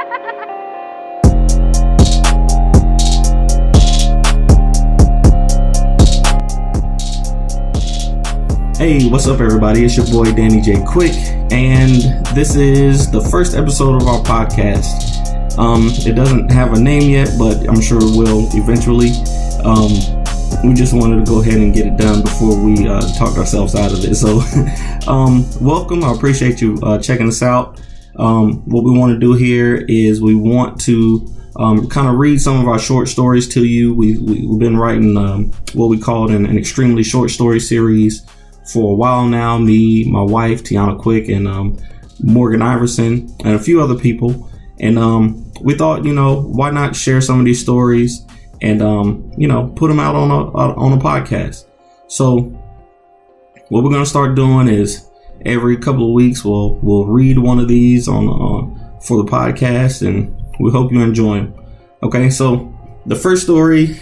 Hey, what's up everybody? It's your boy Danny J. Quick, and this is the first episode of our podcast. It doesn't have a name yet, but I'm sure it will eventually. We just wanted to go ahead and get it done before we talk ourselves out of it. So, welcome. I appreciate you checking us out. What we want to do here is we want to kind of read some of our short stories to you. We've been writing what we called an extremely short story series for a while now. Me, my wife, Tiana Quick, and Morgan Iverson, and a few other people. And we thought, why not share some of these stories and, put them out on a podcast. So what we're going to start doing is every couple of weeks, we'll read one of these for the podcast, and we hope you enjoy them. Okay. So the first story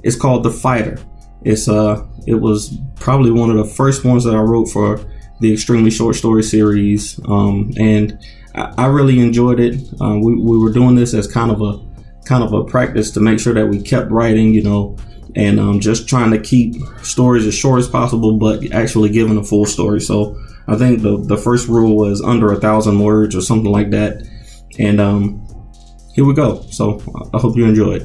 is called The Fighter. It was probably one of the first ones that I wrote for the extremely short story series. And I really enjoyed it. We were doing this as kind of a practice to make sure that we kept writing, and just trying to keep stories as short as possible, but actually giving a full story. So I think the first rule was under 1,000 words or something like that. And here we go. So I hope you enjoy it.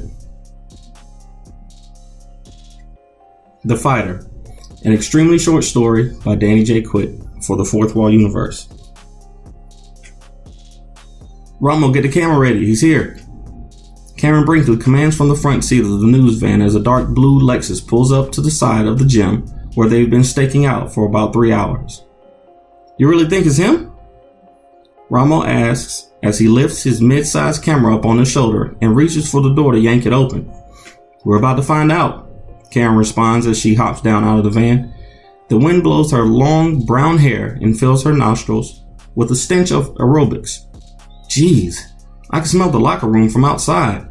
The Fighter, an extremely short story by Danny J. Quick for the Fourth Wall Universe. Ramo, get the camera ready. He's here. Karen Brinkley commands from the front seat of the news van as a dark blue Lexus pulls up to the side of the gym where they've been staking out for about 3 hours. You really think it's him? Ramo asks as he lifts his mid-sized camera up on his shoulder and reaches for the door to yank it open. We're about to find out, Karen responds as she hops down out of the van. The wind blows her long brown hair and fills her nostrils with a stench of aerobics. Jeez, I can smell the locker room from outside.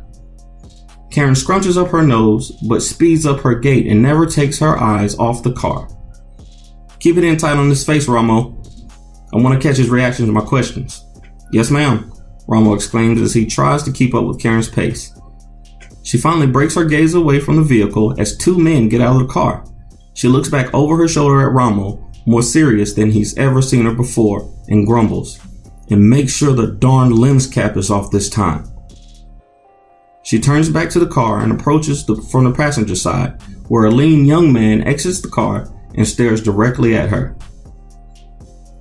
Karen scrunches up her nose, but speeds up her gait and never takes her eyes off the car. Keep it in tight on his face, Ramo. I want to catch his reaction to my questions. Yes, ma'am, Ramo exclaims as he tries to keep up with Karen's pace. She finally breaks her gaze away from the vehicle as two men get out of the car. She looks back over her shoulder at Ramo, more serious than he's ever seen her before, and grumbles, "And make sure the darn lens cap is off this time." She turns back to the car and approaches from the passenger side, where a lean young man exits the car and stares directly at her.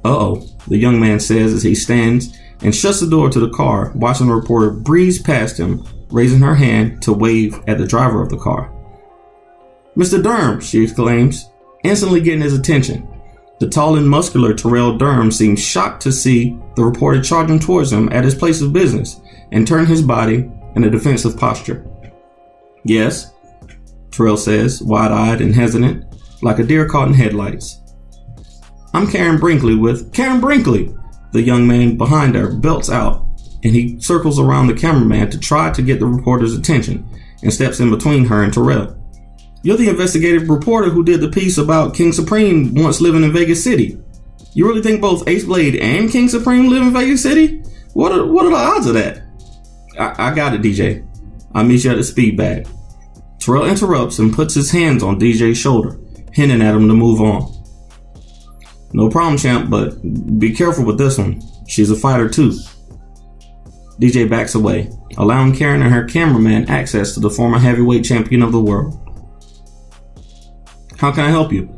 "Uh-oh," the young man says as he stands and shuts the door to the car, watching the reporter breeze past him, raising her hand to wave at the driver of the car. "Mr. Durham," she exclaims, instantly getting his attention. The tall and muscular Terrell Durham seems shocked to see the reporter charging towards him at his place of business and turn his body in a defensive posture. "Yes," Terrell says, wide-eyed and hesitant, like a deer caught in headlights. "I'm Karen Brinkley with—" "Karen Brinkley!" the young man behind her belts out, and he circles around the cameraman to try to get the reporter's attention and steps in between her and Terrell. "You're the investigative reporter who did the piece about King Supreme once living in Vegas City. You really think both Aceblade and King Supreme live in Vegas City? What are the odds of that?" I got it, DJ. I'll meet you at the speed bag." Terrell interrupts and puts his hands on DJ's shoulder, hinting at him to move on. "No problem, champ, but be careful with this one. She's a fighter too." DJ backs away, allowing Karen and her cameraman access to the former heavyweight champion of the world. "How can I help you?"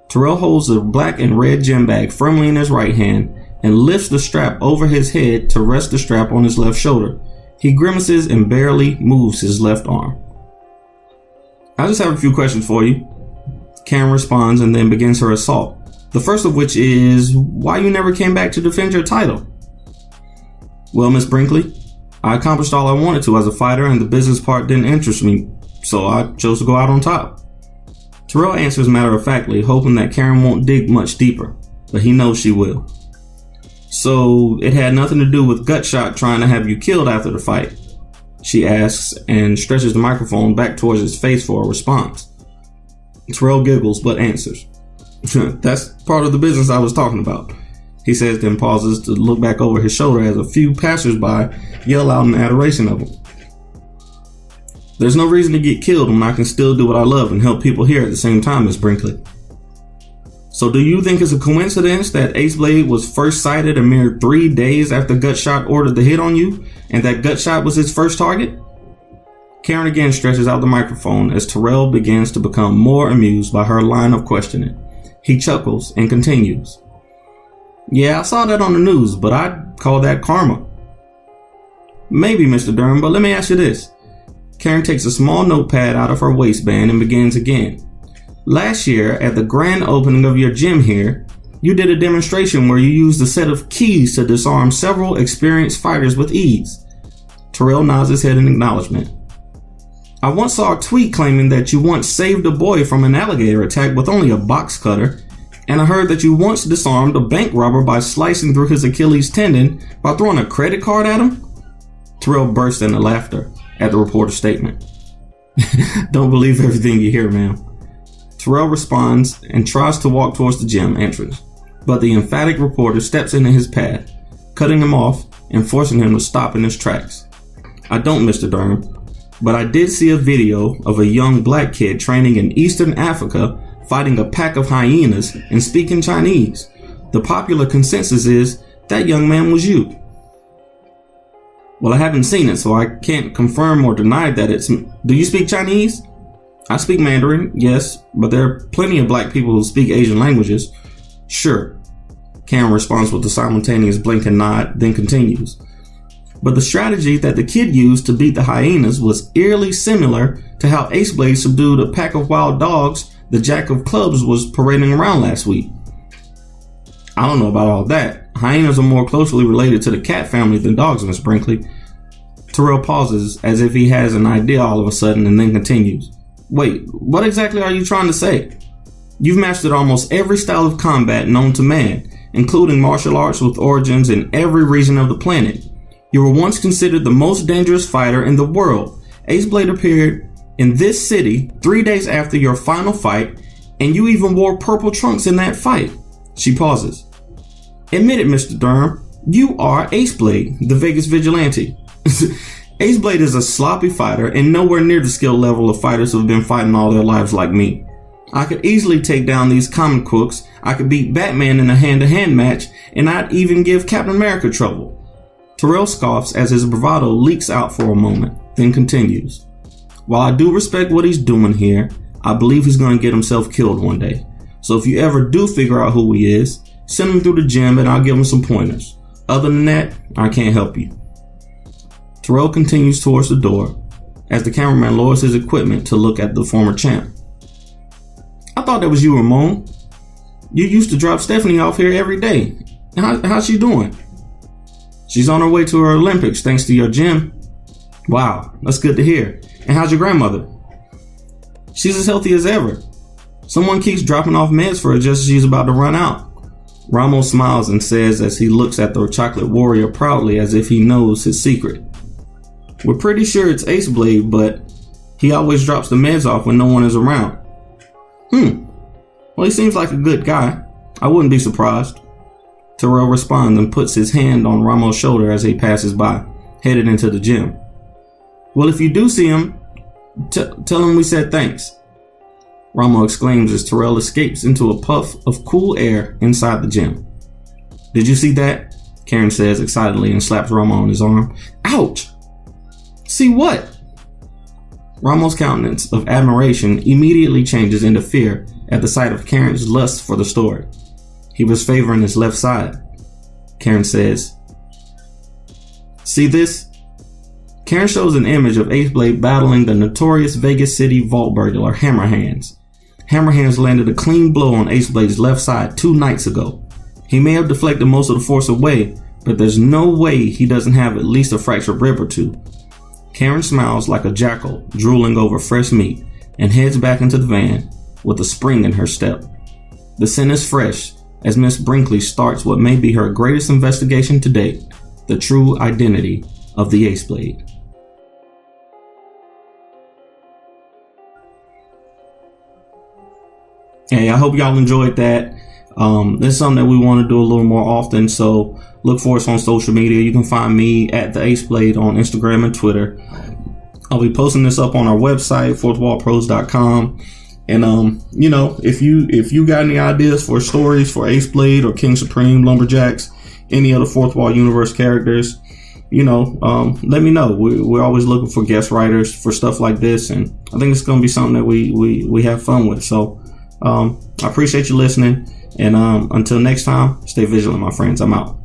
Terrell holds the black and red gym bag firmly in his right hand and lifts the strap over his head to rest the strap on his left shoulder. He grimaces and barely moves his left arm. "I just have a few questions for you," Karen responds and then begins her assault. The first of which is why you never came back to defend your title. "Well, Miss Brinkley, I accomplished all I wanted to as a fighter and the business part didn't interest me, so I chose to go out on top." Terrell answers matter-of-factly, hoping that Karen won't dig much deeper, but he knows she will. "So it had nothing to do with Gutshot trying to have you killed after the fight?" she asks and stretches the microphone back towards his face for a response. Terrell giggles but answers, "That's part of the business I was talking about." he says, then pauses to look back over his shoulder as a few passersby yell out in adoration of him. There's no reason to get killed when I can still do what I love and help people here at the same time, Miss Brinkley. So do you think it's a coincidence that Aceblade was first sighted a mere 3 days after Gutshot ordered the hit on you, and that Gutshot was his first target? Karen again stretches out the microphone as Terrell begins to become more amused by her line of questioning. He chuckles and continues. Yeah, I saw that on the news, but I'd call that karma. Maybe, Mr. Durham, but let me ask you this. Karen takes a small notepad out of her waistband and begins again. Last year, at the grand opening of your gym here, you did a demonstration where you used a set of keys to disarm several experienced fighters with ease. Terrell nods his head in acknowledgement. I once saw a tweet claiming that you once saved a boy from an alligator attack with only a box cutter, and I heard that you once disarmed a bank robber by slicing through his Achilles tendon by throwing a credit card at him. Terrell burst into laughter at the reporter's statement. Don't believe everything you hear, ma'am. Terrell responds and tries to walk towards the gym entrance, but the emphatic reporter steps into his path, cutting him off and forcing him to stop in his tracks. I don't, Mr. Durham, but I did see a video of a young black kid training in Eastern Africa fighting a pack of hyenas and speaking Chinese. The popular consensus is that young man was you. Well, I haven't seen it, so I can't confirm or deny that it's... Do you speak Chinese? I speak Mandarin, yes, but there are plenty of black people who speak Asian languages. Sure. Karen responds with a simultaneous blink and nod, then continues. But the strategy that the kid used to beat the hyenas was eerily similar to how Aceblade subdued a pack of wild dogs the Jack of Clubs was parading around last week. I don't know about all that. Hyenas are more closely related to the cat family than dogs, Miss Brinkley. Terrell pauses as if he has an idea all of a sudden and then continues. Wait, what exactly are you trying to say? You've mastered almost every style of combat known to man, including martial arts with origins in every region of the planet. You were once considered the most dangerous fighter in the world. Aceblade appeared in this city 3 days after your final fight, and you even wore purple trunks in that fight. She pauses. Admit it, Mr. Durham, you are Aceblade, the Vegas vigilante. Aceblade is a sloppy fighter and nowhere near the skill level of fighters who have been fighting all their lives like me. I could easily take down these comic crooks, I could beat Batman in a hand-to-hand match, and I'd even give Captain America trouble. Terrell scoffs as his bravado leaks out for a moment, then continues. While I do respect what he's doing here, I believe he's going to get himself killed one day. So if you ever do figure out who he is, send him through the gym and I'll give him some pointers. Other than that, I can't help you. Terrell continues towards the door as the cameraman lowers his equipment to look at the former champ. I thought that was you, Ramon. You used to drop Stephanie off here every day. How's she doing? She's on her way to her Olympics thanks to your gym. Wow, that's good to hear. And how's your grandmother? She's as healthy as ever. Someone keeps dropping off meds for her just as she's about to run out. Ramos smiles and says as he looks at the chocolate warrior proudly as if he knows his secret. We're pretty sure it's Aceblade, but he always drops the meds off when no one is around. Well, he seems like a good guy. I wouldn't be surprised. Terrell responds and puts his hand on Ramos' shoulder as he passes by, headed into the gym. Well, if you do see him, tell him we said thanks. Ramo exclaims as Terrell escapes into a puff of cool air inside the gym. Did you see that? Karen says excitedly and slaps Ramo on his arm. Ouch! See what? Ramo's countenance of admiration immediately changes into fear at the sight of Karen's lust for the story. He was favoring his left side. Karen says, see this? Karen shows an image of Aceblade battling the notorious Vegas City vault burglar Hammerhands. Hammerhands landed a clean blow on Aceblade's left side 2 nights ago. He may have deflected most of the force away, but there's no way he doesn't have at least a fractured rib or 2. Karen smiles like a jackal drooling over fresh meat and heads back into the van with a spring in her step. The scent is fresh as Miss Brinkley starts what may be her greatest investigation to date, the true identity of the Aceblade. Hey, I hope y'all enjoyed that. It's something that we want to do a little more often. So look for us on social media. You can find me at the Aceblade on Instagram and Twitter. I'll be posting this up on our website, fourthwallpros.com. And, you know, if you got any ideas for stories for Aceblade or King Supreme, LumberJax, any other Fourth Wall Universe characters, you know, let me know. We're always looking for guest writers for stuff like this. And I think it's going to be something that we have fun with. So I appreciate you listening. And until next time, stay vigilant, my friends. I'm out.